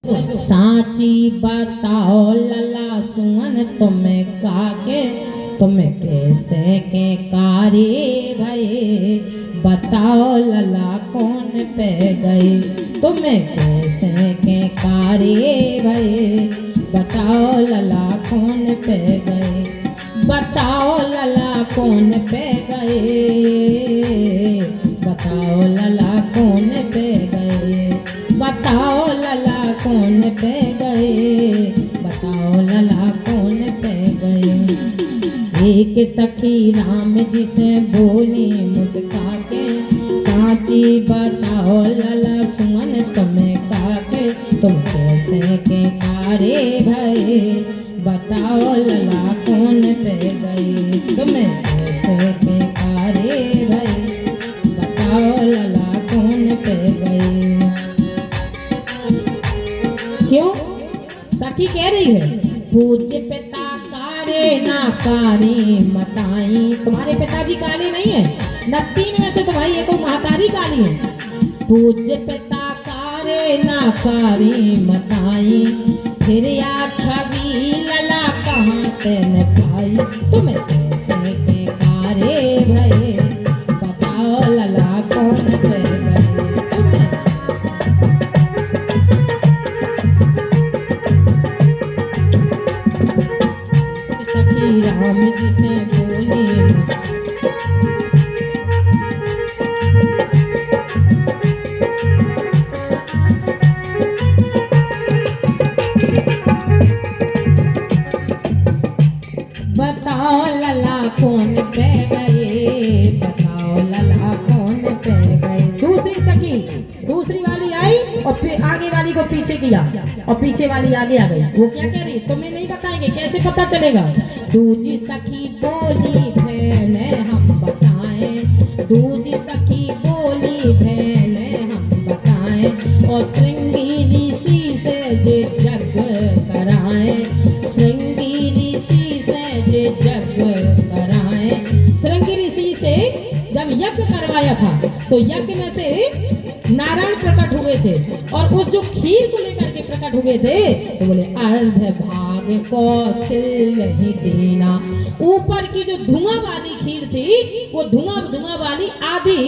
साची बताओ लला सुमन तुम्हें काके तुम्हें कैसे के कारी भई। बताओ लला कौन पे गई तुम्हें कैसे के कारी भई। बताओ लला कौन पे गई। बताओ लला कौन पे गई। बताओ लला कौन पे गई। बताओ लला कौन पे गए। बताओ लला कौन पे गए। एक सखी राम जी से बोली मुस्का के साची बताओ लला सुमन तुम्हें काके तुम कैसे के कारे भये। बताओ लला कौन पे गई तुम्हें कैसे के कारे भये। बताओ लला कौन पे गई। क्यों सखी कह रही है पूज्य पिता कारे ना कारे मताई। तुम्हारे पिताजी काले नहीं है न तीन में से तुम्हारी एक महतारी काली है। पूज्य पिता कारे ना कारे मताई। फिर या छवि लला कहाँ तेन पाई। तुम्हें कैसे के कारे भये। बताओ लला कौन पे गए। राम जी से बोली बताओ लला कौन पे गए। बताओ लला कौन पे गए। दूसरी सखी दूसरी वाली आई और फिर आगे वाली को पीछे किया और पीछे वाली आगे आ गई। वो क्या कह रही तुम्हें नहीं बताएंगे कैसे पता चलेगा। दूजी सखी बोली भेने हम बताएं। दूजी सखी बोली भेने हम बताएं। और श्रृंगी ऋषि से जे जग कराएं। श्रृंगी ऋषि से जे जग कराएं। श्रृंगी ऋषि से जब यज्ञ करवाया था तो यज्ञ में से नारायण प्रकट हुए थे और उस जो खीर को लेकर के प्रकट हुए थे तो बोले अर्ध भाग कौशल ही देना। ऊपर की जो धुआं वाली खीर थी वो धुआं वाली आधी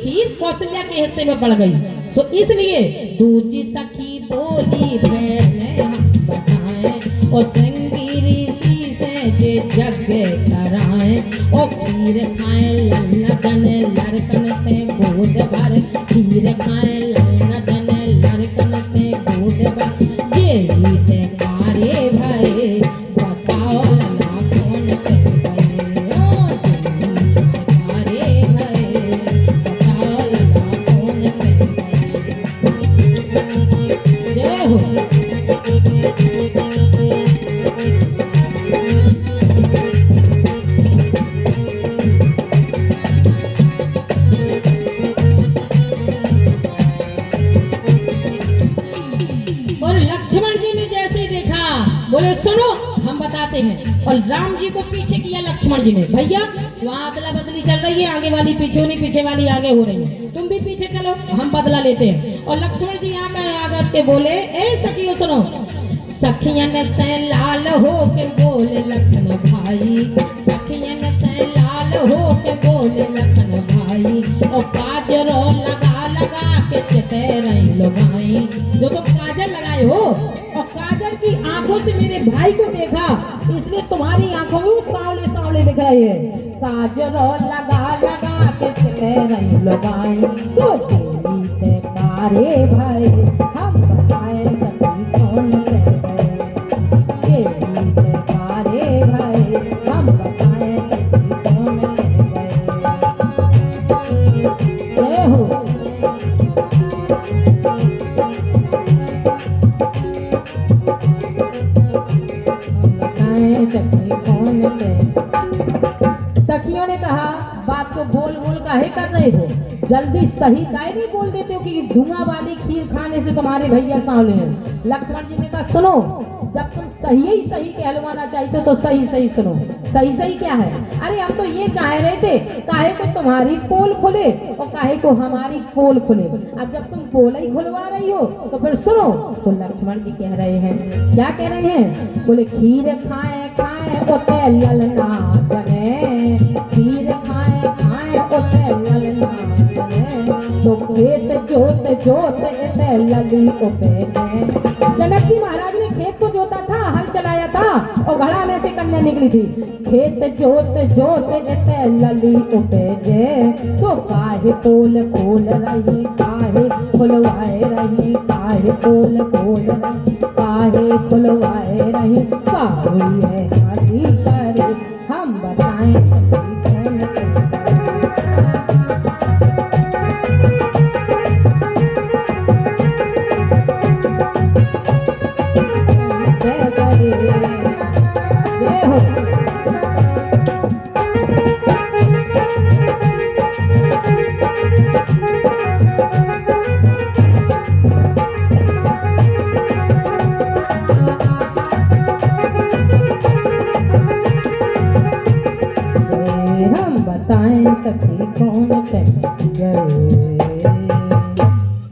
खीर कौशल्या के हिस्से में पड़ गई। सो इसलिए दूजी सखी बोली भेने हम बताएं। और श्रृंगी ऋषि से जे जग कराएं। और खीर खाए लल्लगन लड़कन पे गोद भर। खीर खाए लल्लगन लड़कन पे गोद भर। जे ते कारे भये। बताओ लला कौन पे गए। कारे भये। बताओ लला कौन पे गए। जय हो। बोले सुनो हम बताते हैं। और राम जी को पीछे किया लक्ष्मण जी ने। भैया वहाँ अदला बदली चल रही है। आगे वाली पीछे होनी पीछे वाली आगे हो रही है। तुम भी पीछे चलो हम बदला लेते हैं। और लक्ष्मण जी यहाँ का आगे के बोले ए सखियों सुनो। सखियन से लाल हो के बोले लखन भाई। सखियन से लाल हो के बोले लखन भाई। और काजरो लगा लगा के चते रही लुगाई। जो तुम काजल लगाए हो और काजल की आंखों से मेरे भाई को देखा इसलिए तुम्हारी आंखों में सांवले सांवले दिख रहे हैं। काजरो लगा लगा के चले रही लुगाई। सोचे कारे भाई हम बताए सखी कौन पे गए। कारे भाई हम बताए सखी कौन पे गए। जय हो। सखियों ने कहा बात को बोल बोल का काहे कर रहे हो? जल्दी सही काहे नहीं बोल देते हो कि धुआं वाली खीर खाने से तुम्हारे भैया सांवले हैं। लक्ष्मण जी ने कहा सुनो, जब तुम सही ही सही कहलवाना चाहते हो तो सही सही सुनो। सही सही क्या है? अरे हम तो ये चाह रहे थे काहे को तुम्हारी पोल खुले और काहे को हमारी पोल खुले। अब जब तुम पोल ही खुलवा रही हो तो फिर सुनो। तो लक्ष्मण जी कह रहे हैं, क्या कह रहे हैं? बोले खीर खाए खाए ओते ललना बने, खीर खाए खाए ओते ललना बने, तो खेत जोत जोत एते लली उपजे। जनक जी महाराज ने खेत को जोता था, हल चलाया था और घड़ा में से कन्या निकली थी। खेत जोत जोत एते लली उपजे, सो काहे पोल खोल रही काहे खुलवाए रही, काहे पोल खोल रही काहे खुलवाए रही, काहुई है हसी करे हम बताएं सखी कौन करे। जय हो। हम बताएं सखी कौन पे गए।